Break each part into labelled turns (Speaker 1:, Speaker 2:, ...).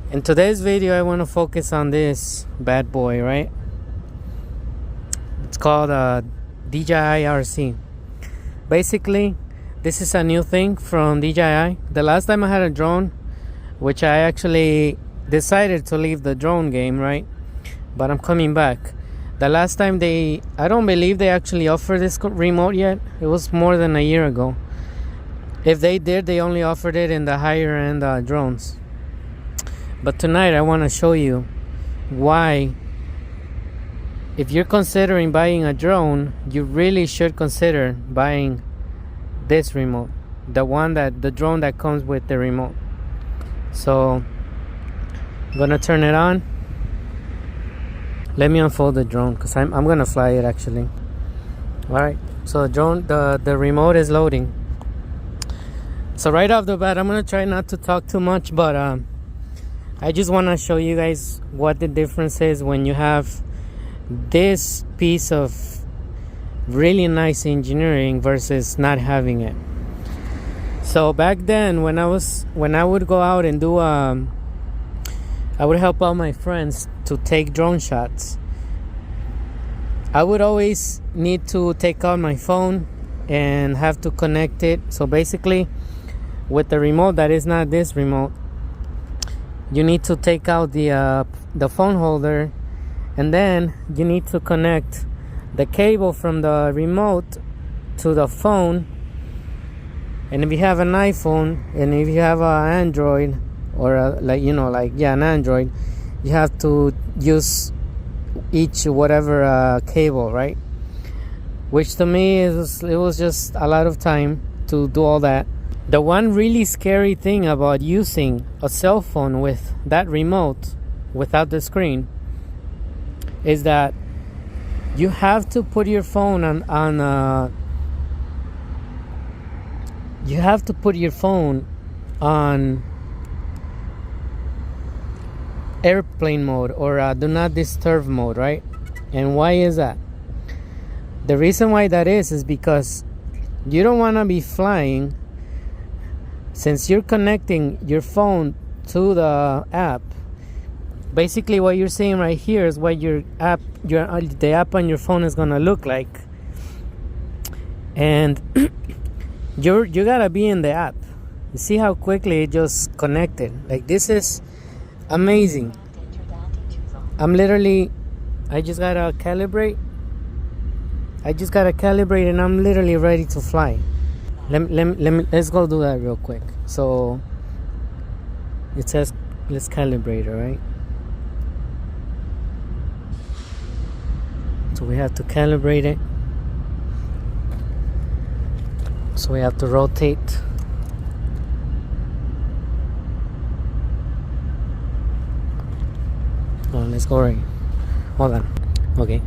Speaker 1: In today's video, I want to focus on this bad boy, right? It's called Dji Rc. Basically, this is a new thing from DJI. The last time I had a drone, which I actually decided to leave the drone game, right? But I'm coming back. The last time I don't believe they actually offered this remote yet. It was more than a year ago. If they did, they only offered it in the higher end drones. But tonight I want to show you why, if you're considering buying a drone, you really should consider buying this remote, the drone that comes with the remote. So I'm gonna turn it on. Let me unfold the drone because I'm gonna fly it actually. All right, so the remote is loading. So right off the bat, I'm gonna try not to talk too much, but I just want to show you guys what the difference is when you have this piece of really nice engineering versus not having it. So back then, when I would go out and do I would help out my friends to take drone shots. I would always need to take out my phone and have to connect it. So basically, with the remote that is not this remote, you need to take out the phone holder, and then you need to connect the cable from the remote to the phone. And if you have an iPhone, and if you have an Android, or an Android, you have to use each whatever cable, right? Which to me it was just a lot of time to do all that. The one really scary thing about using a cell phone with that remote without the screen is that you have to put your phone on airplane mode or do not disturb mode, right? And why is that? The reason why that is because you don't want to be flying. Since you're connecting your phone to the app, basically what you're seeing right here is what the app on your phone is gonna look like, and you gotta be in the app. You see how quickly it just connected? Like, this is amazing. I just gotta calibrate, and I'm literally ready to fly. Let's go do that real quick. So it says let's calibrate it, right? So we have to calibrate it. So we have to rotate. Oh, let's go right. Hold on. Okay.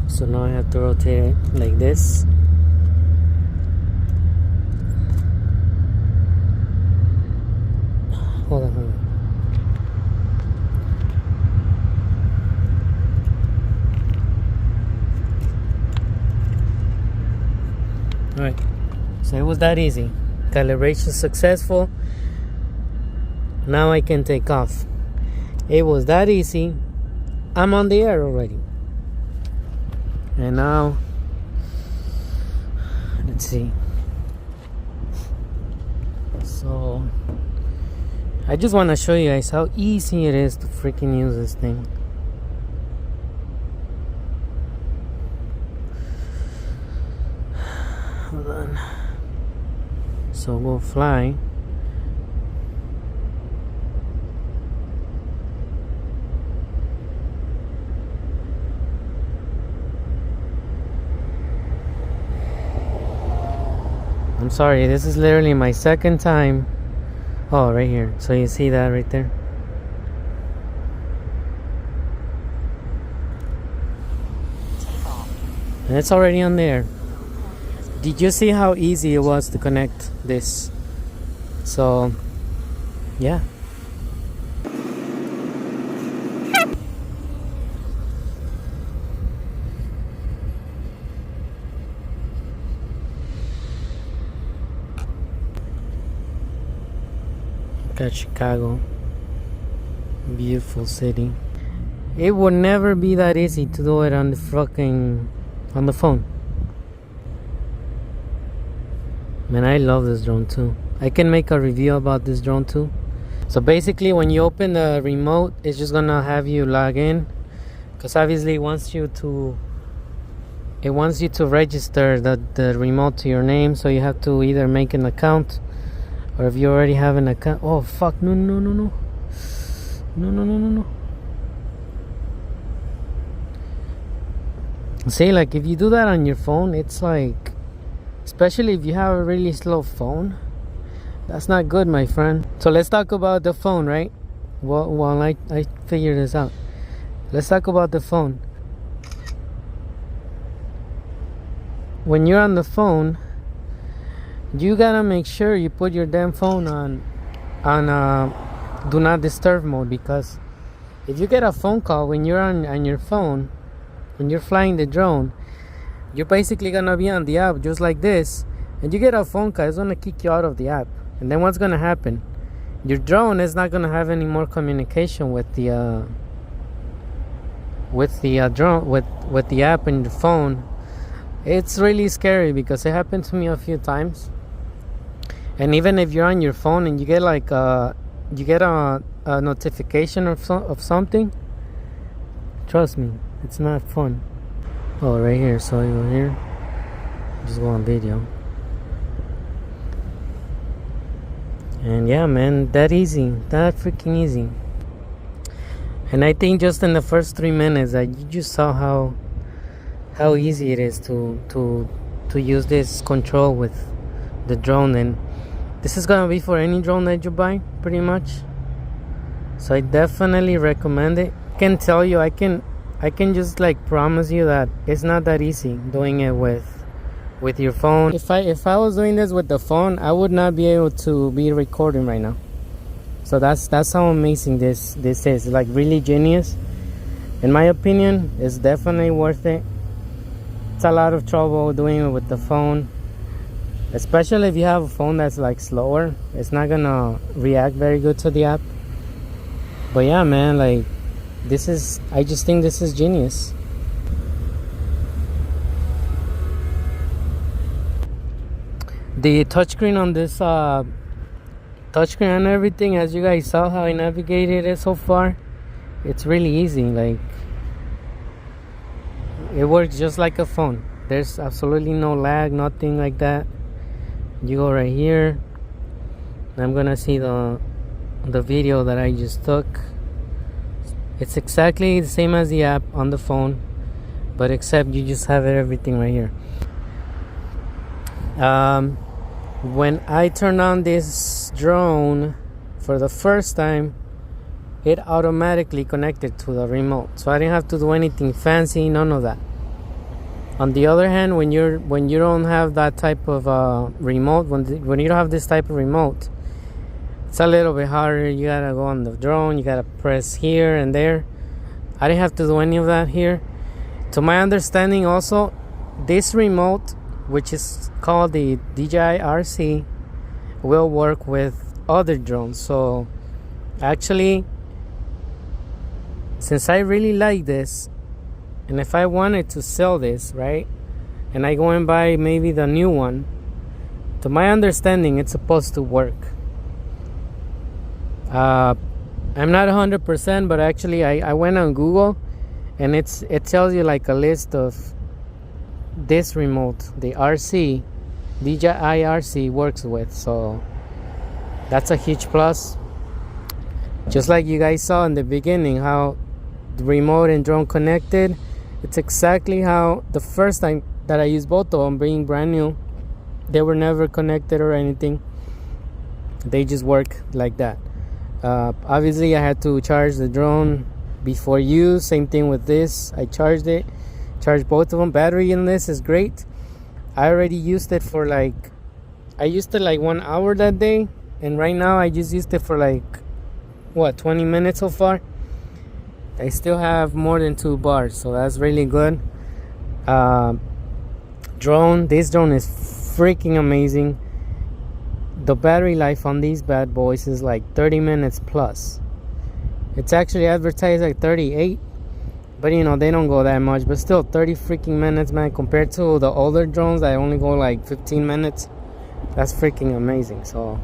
Speaker 1: So now I have to rotate it like this. Hold on. Alright, so it was that easy. Calibration successful. Now I can take off. It was that easy. I'm on the air already. And now, let's see. So, I just want to show you guys how easy it is to freaking use this thing. Hold on. So we'll fly. I'm sorry, this is literally my second time. Oh, right here. So you see that right there? And it's already on there. Did you see how easy it was to connect this? So, yeah. Got Chicago. Beautiful city. It would never be that easy to do it on the phone. Man, I love this drone too. I can make a review about this drone too. So basically, when you open the remote, it's just gonna have you log in, because obviously it wants you to register the remote to your name. So you have to either make an account, or if you already have an account. Oh fuck! No. See, like if you do that on your phone, it's like, especially if you have a really slow phone, that's not good, my friend. So let's talk about the phone, right? While I figure this out, let's talk about the phone. When you're on the phone, you gotta make sure you put your damn phone on do not disturb mode, because if you get a phone call when you're on your phone, when you're flying the drone, you're basically gonna be on the app just like this, and you get a phone call, it's gonna kick you out of the app. And then what's gonna happen? Your drone is not gonna have any more communication with the drone, with the app and your phone. It's really scary, because it happened to me a few times. And even if you're on your phone and you get like a notification of something, trust me, it's not fun. Oh, right here. So you go here, just go on video, and yeah, man, that freaking easy. And I think just in the first 3 minutes, that you just saw how easy it is to use this control with the drone. And this is gonna be for any drone that you buy, pretty much. So I definitely recommend it. I can tell you, I can just like promise you that it's not that easy doing it with your phone. If I was doing this with the phone, I would not be able to be recording right now. So that's how amazing this is. Like, really genius. In my opinion, it's definitely worth it. It's a lot of trouble doing it with the phone, especially if you have a phone that's like slower. It's not gonna react very good to the app. But yeah, man, like, I just think this is genius. The touchscreen on this touchscreen and everything, as you guys saw how I navigated it so far, it's really easy. Like, it works just like a phone. There's absolutely no lag, nothing like that. You go right here, I'm gonna see the video that I just took. It's exactly the same as the app on the phone, but except you just have everything right here. When I turned on this drone for the first time, it automatically connected to the remote, so I didn't have to do anything fancy, none of that. On the other hand, when you don't have that type of remote, when you don't have this type of remote, it's a little bit harder. You gotta go on the drone, you gotta press here and there. I didn't have to do any of that here. To my understanding also, this remote, which is called the Dji Rc, will work with other drones. So actually, since I really like this, and if I wanted to sell this, right, and I go and buy maybe the new one, to my understanding, it's supposed to work. I'm not 100%, but actually I went on Google, and it tells you like a list of this remote, the RC, Dji Rc works with. So that's a huge plus. Just like you guys saw in the beginning, how the remote and drone connected, it's exactly how the first time that I used both of them, being brand new, they were never connected or anything. They just work like that. Obviously I had to charge the drone before use. Same thing with this. I charged both of them. Battery in this is great. I already used it for like 1 hour that day, and right now I just used it for like 20 minutes so far. I still have more than 2 bars, so that's really good. This drone is freaking amazing. the battery life on these bad boys is like 30 minutes plus. It's actually advertised like 38, but you know, they don't go that much. But still, 30 freaking minutes, man, compared to the older drones that only go like 15 minutes. That's freaking amazing. So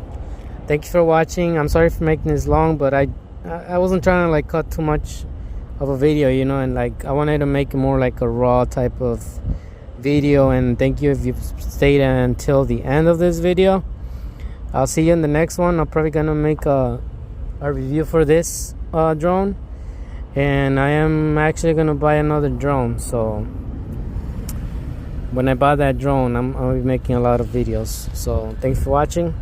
Speaker 1: thank you for watching. I'm sorry for making this long, but I wasn't trying to like cut too much of a video, you know, and like I wanted to make it more like a raw type of video. And thank you if you've stayed until the end of this video. I'll see you in the next one. I'm probably gonna make a review for this drone, and I am actually gonna buy another drone. So when I buy that drone, I'll be making a lot of videos. So thanks for watching.